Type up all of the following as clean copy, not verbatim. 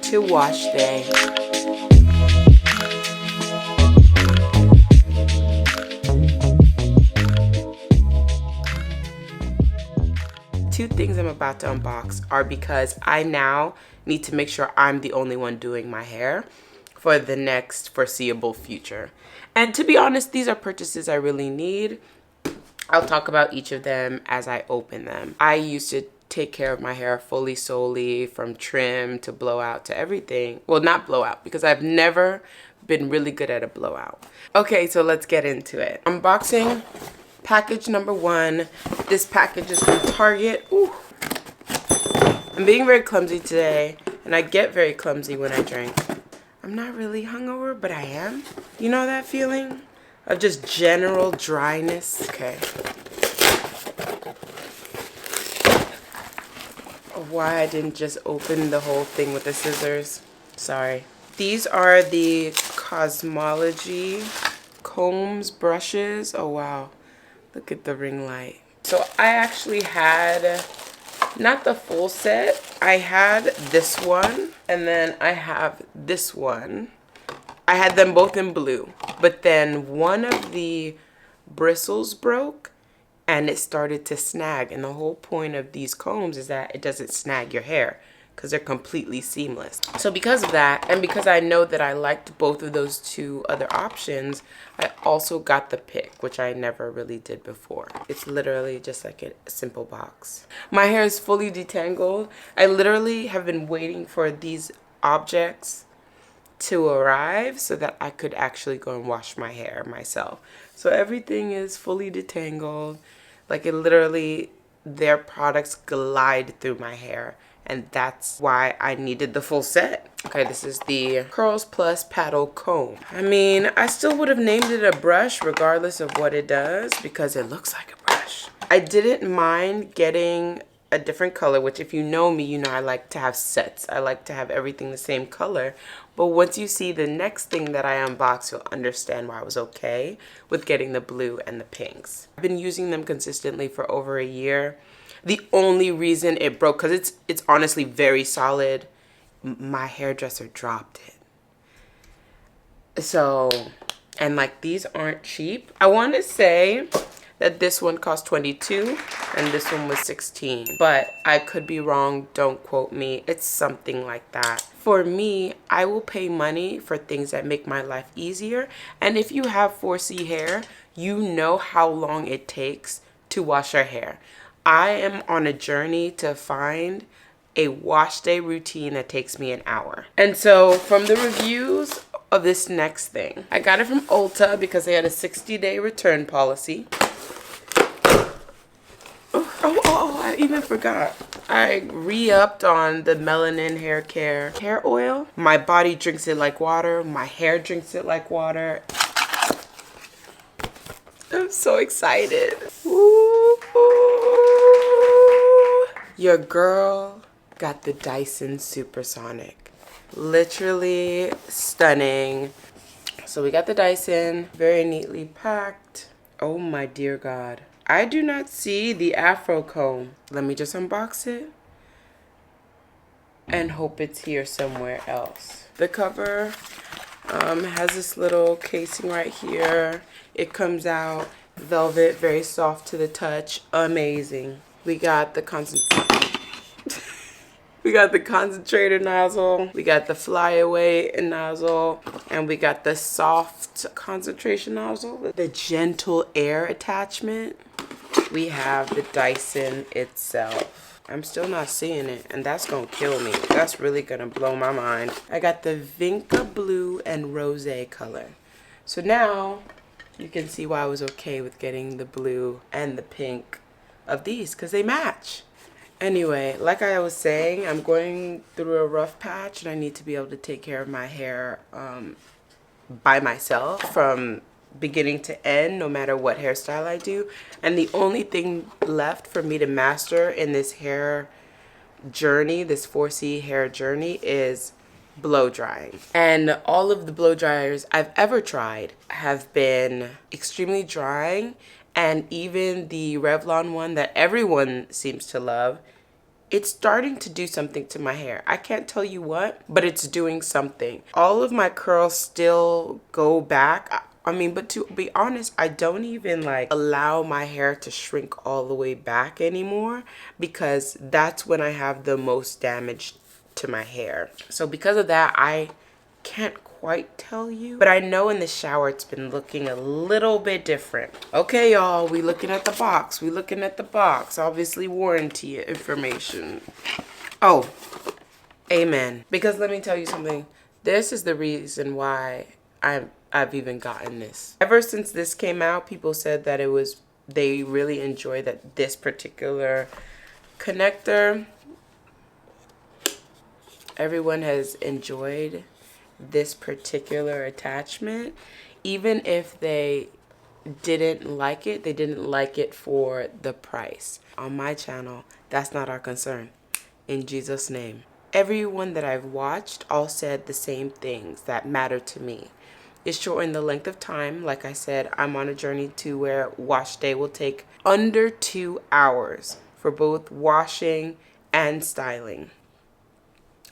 to wash day. Two things I'm about to unbox are because I now need to make sure I'm the only one doing my hair for the next foreseeable future. And to be honest, these are purchases I really need. I'll talk about each of them as I open them. I used to take care of my hair fully, solely, from trim to blowout to everything. Well, not blowout, because I've never been really good at a blowout. Okay, so let's get into it. Unboxing package number one. This package is from Target. Ooh. I'm being very clumsy today, and I get very clumsy when I drink. I'm not really hungover, but I am. You know that feeling of just general dryness? Okay. Why I didn't just open the whole thing with the scissors. Sorry. These are the Cosmology combs, brushes. Oh wow. Look at the ring light. So I actually had not the full set. I had this one and then I have this one. I had them both in blue, but then one of the bristles broke and it started to snag. And the whole point of these combs is that it doesn't snag your hair because they're completely seamless. So because of that, and because I know that I liked both of those two other options, I also got the pick, which I never really did before. It's literally just like a simple box. My hair is fully detangled. I literally have been waiting for these objects to arrive so that I could actually go and wash my hair myself. So everything is fully detangled. Like it literally, their products glide through my hair. And that's why I needed the full set. Okay, this is the Curls Plus Paddle Comb. I mean, I still would have named it a brush regardless of what it does because it looks like a brush. I didn't mind getting a different color, which if you know me, you know I like to have sets. I like to have everything the same color. But once you see the next thing that I unbox, you'll understand why I was okay with getting the blue and the pinks. I've been using them consistently for over a year. The only reason it broke, because it's honestly very solid, my hairdresser dropped it. So, and like these aren't cheap. I want to say that this one cost $22 and this one was $16. But I could be wrong, don't quote me. It's something like that. For me, I will pay money for things that make my life easier. And if you have 4C hair, you know how long it takes to wash your hair. I am on a journey to find a wash day routine that takes me an hour. And so from the reviews of this next thing, I got it from Ulta because they had a 60-day return policy. Oh, I even forgot. I re-upped on the Melanin hair oil. My body drinks it like water. My hair drinks it like water. I'm so excited. Ooh. Your girl got the Dyson Supersonic. Literally stunning. So we got the Dyson, very neatly packed. Oh my dear God. I do not see the Afro comb. Let me just unbox it and hope it's here somewhere else. The cover has this little casing right here. It comes out velvet, very soft to the touch, amazing. We got the concentrator nozzle, we got the flyaway nozzle, and we got the soft concentration nozzle, the gentle air attachment. We have the Dyson itself. I'm still not seeing it, and that's gonna kill me. That's really gonna blow my mind. I got the Vinca blue and rose color. So now you can see why I was okay with getting the blue and the pink of these, because they match. Anyway, like I was saying, I'm going through a rough patch and I need to be able to take care of my hair by myself from beginning to end, no matter what hairstyle I do. And the only thing left for me to master in this hair journey, this 4C hair journey, is blow drying. And all of the blow dryers I've ever tried have been extremely drying, and even the Revlon one that everyone seems to love it's starting to do something to my hair. I can't tell you what, but it's doing something. All of my curls still go back. I mean, but to be honest, I don't even like allow my hair to shrink all the way back anymore, because that's when I have the most damage to my hair. So because of that, I can't quite tell you, but I know in the shower it's been looking a little bit different. Okay, y'all, we looking at the box. We looking at the box. Obviously warranty information. Oh, amen. Because let me tell you something. This is the reason why I've even gotten this. Ever since this came out, people said that they really enjoy that this particular connector. Everyone has enjoyed this particular attachment. Even if they didn't like it, they didn't like it for the price. On my channel, that's not our concern. In Jesus' name. Everyone that I've watched all said the same things that matter to me. It shortened the length of time. Like I said, I'm on a journey to where wash day will take under 2 hours for both washing and styling.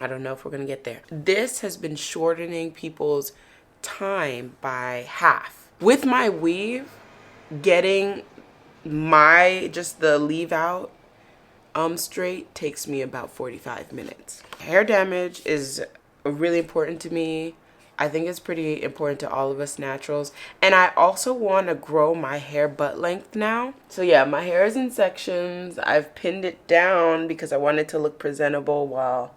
I don't know if we're going to get there. This has been shortening people's time by half. With my weave, getting just the leave out straight takes me about 45 minutes. Hair damage is really important to me. I think it's pretty important to all of us naturals. And I also want to grow my hair butt length now. So yeah, my hair is in sections. I've pinned it down because I wanted to look presentable while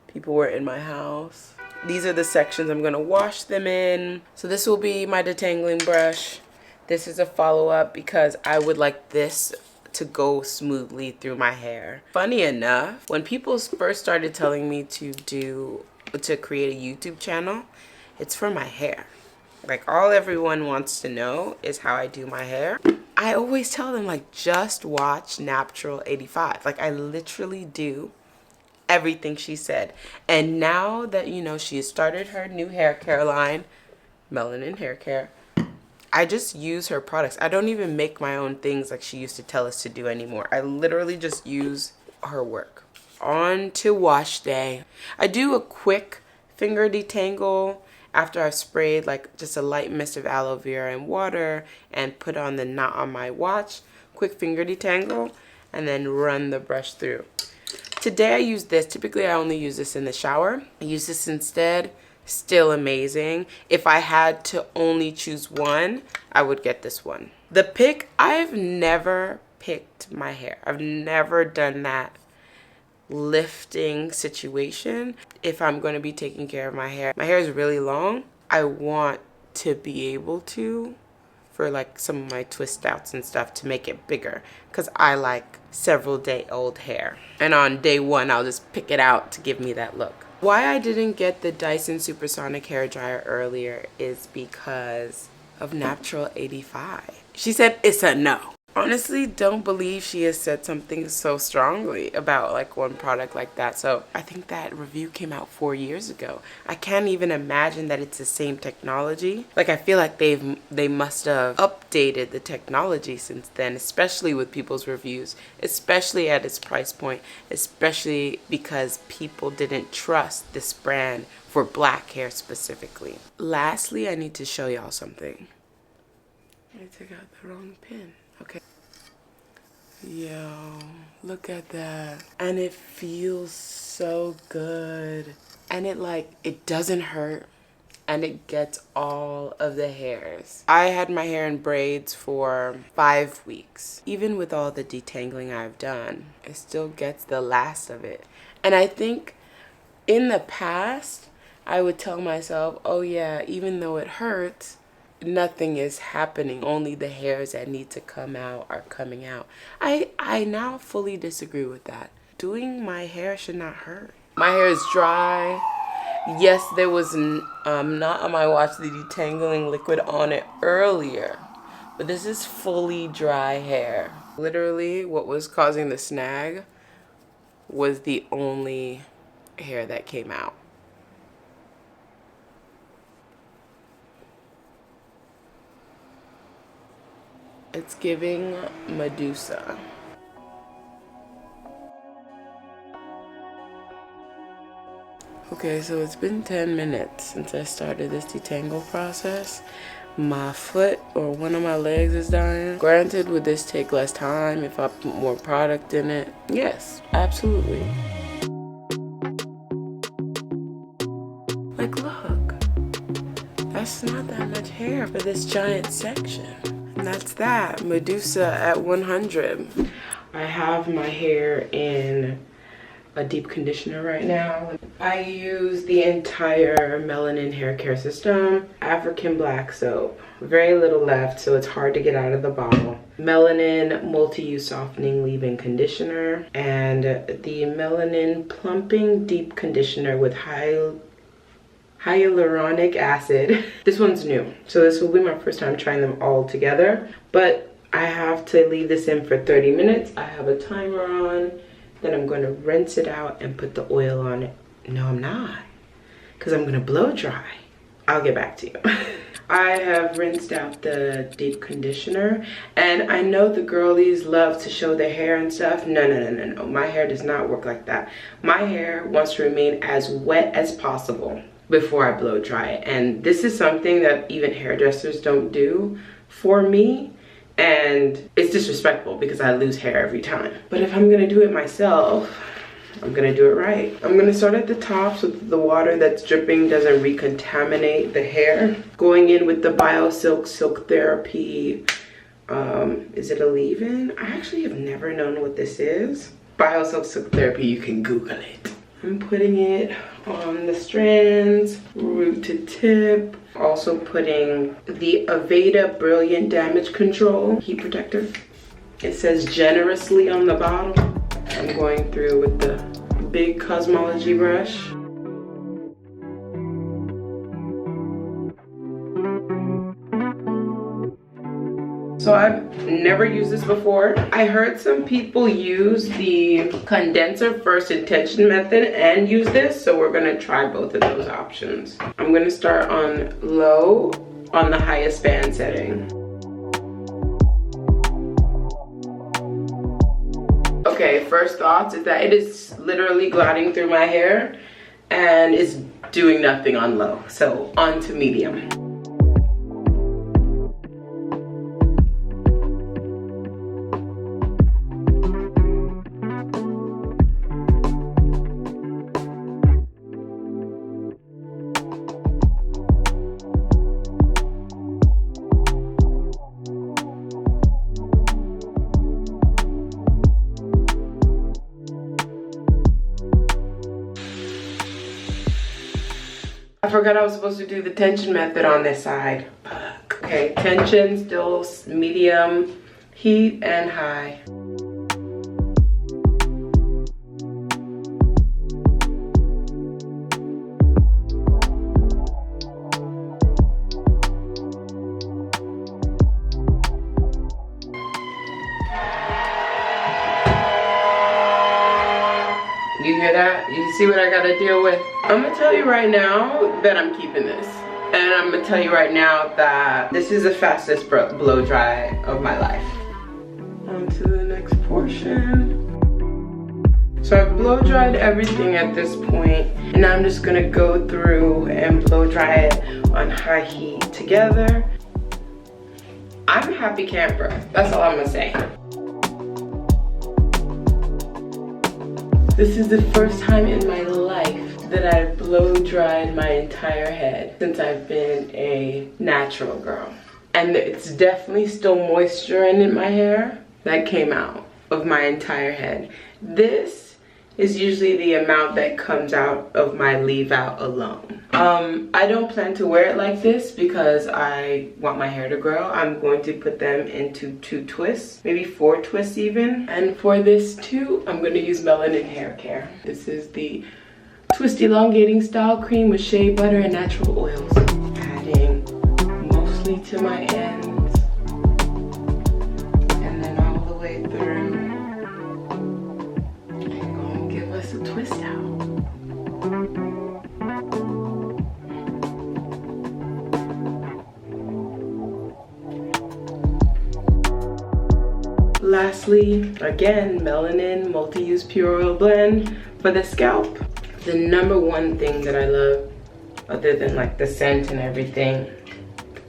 people were in my house. These are the sections I'm gonna wash them in. So this will be my detangling brush. This is a follow-up because I would like this to go smoothly through my hair. Funny enough, when people first started telling me to create a YouTube channel, it's for my hair. Like, all everyone wants to know is how I do my hair. I always tell them, like, just watch Natural 85. Like, I literally do everything she said. And now that, you know, she has started her new hair care line, Melanin Hair Care, I just use her products. I don't even make my own things like she used to tell us to do anymore. I literally just use her work. On to wash day. I do a quick finger detangle after I've sprayed like just a light mist of aloe vera and water and put on the knot on my watch. Quick finger detangle and then run the brush through. Today I use this. Typically I only use this in the shower. I use this instead. Still amazing. If I had to only choose one, I would get this one. The pick, I've never picked my hair. I've never done that lifting situation. If I'm going to be taking care of my hair is really long. I want to be able to, for like some of my twist outs and stuff, to make it bigger because I like several day old hair. And on day one, I'll just pick it out to give me that look. Why I didn't get the Dyson Supersonic hair dryer earlier is because of Natural 85. She said it's a no. Honestly, don't believe she has said something so strongly about like one product like that. So I think that review came out 4 years ago. I can't even imagine that it's the same technology. Like, I feel like they must have updated the technology since then, especially with people's reviews, especially at its price point, especially because people didn't trust this brand for black hair specifically. Lastly, I need to show y'all something. I took out the wrong pin. Okay. Yo, look at that. And it feels so good. And it doesn't hurt. And it gets all of the hairs. I had my hair in braids for 5 weeks. Even with all the detangling I've done, it still gets the last of it. And I think in the past, I would tell myself, oh yeah, even though it hurts, nothing is happening. Only the hairs that need to come out are coming out. I now fully disagree with that. Doing my hair should not hurt. My hair is dry. Yes, there was not on my watch the detangling liquid on it earlier, but this is fully dry hair. Literally, what was causing the snag was the only hair that came out. It's giving Medusa. Okay, so it's been 10 minutes since I started this detangle process. My foot or one of my legs is dying. Granted, would this take less time if I put more product in it? Yes, absolutely. Like, look, that's not that much hair for this giant section. And that's that, Medusa at 100. I have my hair in a deep conditioner right now. I use the entire Melanin hair care system, African black soap. Very little left, so it's hard to get out of the bottle. Melanin multi-use softening leave-in conditioner, and the Melanin plumping deep conditioner with hyaluronic acid. This one's new, so this will be my first time trying them all together, but I have to leave this in for 30 minutes. I have a timer on. Then I'm going to rinse it out and put the oil on it. No, I'm not, because I'm going to blow dry. I'll get back to you. I have rinsed out the deep conditioner, and I know the girlies love to show their hair and stuff. No. My hair does not work like that. My hair wants to remain as wet as possible before I blow dry it. And this is something that even hairdressers don't do for me. And it's disrespectful because I lose hair every time. But if I'm gonna do it myself, I'm gonna do it right. I'm gonna start at the top so that the water that's dripping doesn't recontaminate the hair. Going in with the Silk Therapy, is it a leave-in? I actually have never known what this is. Silk Therapy, you can Google it. I'm putting it on the strands, root to tip. Also putting the Aveda Brilliant Damage Control Heat Protector. It says generously on the bottle. I'm going through with the big Cosmology brush. So I've never used this before. I heard some people use the condenser first intention method and use this, so we're gonna try both of those options. I'm gonna start on low on the highest band setting. Okay, first thoughts is that it is literally gliding through my hair and it's doing nothing on low, so on to medium. I forgot I was supposed to do the tension method on this side. Fuck. Okay, tension, still medium, heat, and high. You hear that? You see what I gotta deal with? I'm gonna tell you right now that I'm keeping this. And I'm gonna tell you right now that this is the fastest blow dry of my life. On to the next portion. So I've blow dried everything at this point, and now I'm just gonna go through and blow dry it on high heat together. I'm a happy camper. That's all I'm gonna say. This is the first time in my life that I've blow dried my entire head since I've been a natural girl. And it's definitely still moisture in my hair that came out of my entire head. This is usually the amount that comes out of my leave out alone. I don't plan to wear it like this because I want my hair to grow. I'm going to put them into 2 twists, maybe 4 twists even. And for this too, I'm going to use Melanin hair care. This is the Twist Elongating Style Cream with shea butter and natural oils. Adding mostly to my ends and then all the way through. And going to give us a twist out. Lastly, again, Melanin Multi-Use Pure Oil Blend for the scalp. The number one thing that I love, other than like the scent and everything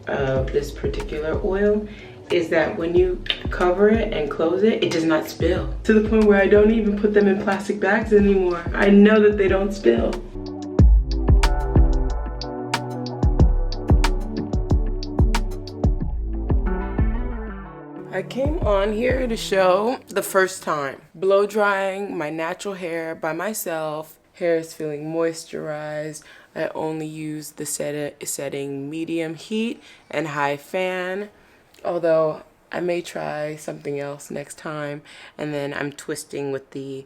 of this particular oil, is that when you cover it and close it, it does not spill. To the point where I don't even put them in plastic bags anymore. I know that they don't spill. I came on here to show the first time blow drying my natural hair by myself. Hair is feeling moisturized. I only use the setting medium heat and high fan, although I may try something else next time. And then I'm twisting with the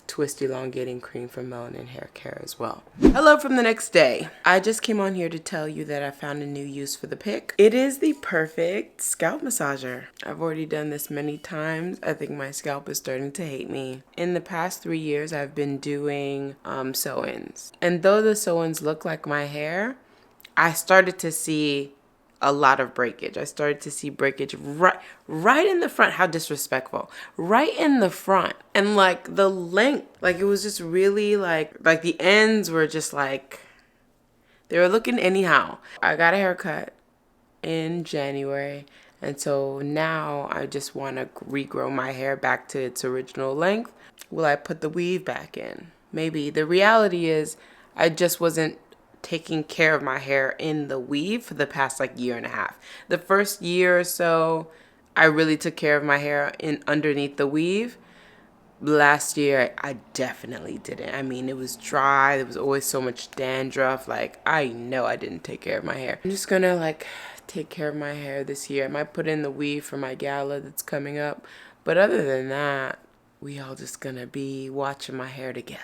twist elongating cream from Melanin hair care as well. Hello from the next day. I just came on here to tell you that I found a new use for the pick. It is the perfect scalp massager. I've already done this many times. I think my scalp is starting to hate me. In the past 3 years, I've been doing sew-ins. And though the sew-ins look like my hair, I started to see a lot of breakage. I started to see breakage right in the front. How disrespectful. Right in the front. And like the length, like it was just really like the ends were just like, they were looking anyhow. I got a haircut in January. And so now I just want to regrow my hair back to its original length. Will I put the weave back in? Maybe. The reality is I just wasn't taking care of my hair in the weave for the past like year and a half. The first year or so, I really took care of my hair in underneath the weave. Last year, I definitely didn't. I mean, it was dry. There was always so much dandruff. Like, I know I didn't take care of my hair. I'm just gonna like take care of my hair this year. I might put in the weave for my gala that's coming up. But other than that, we all just gonna be watching my hair together.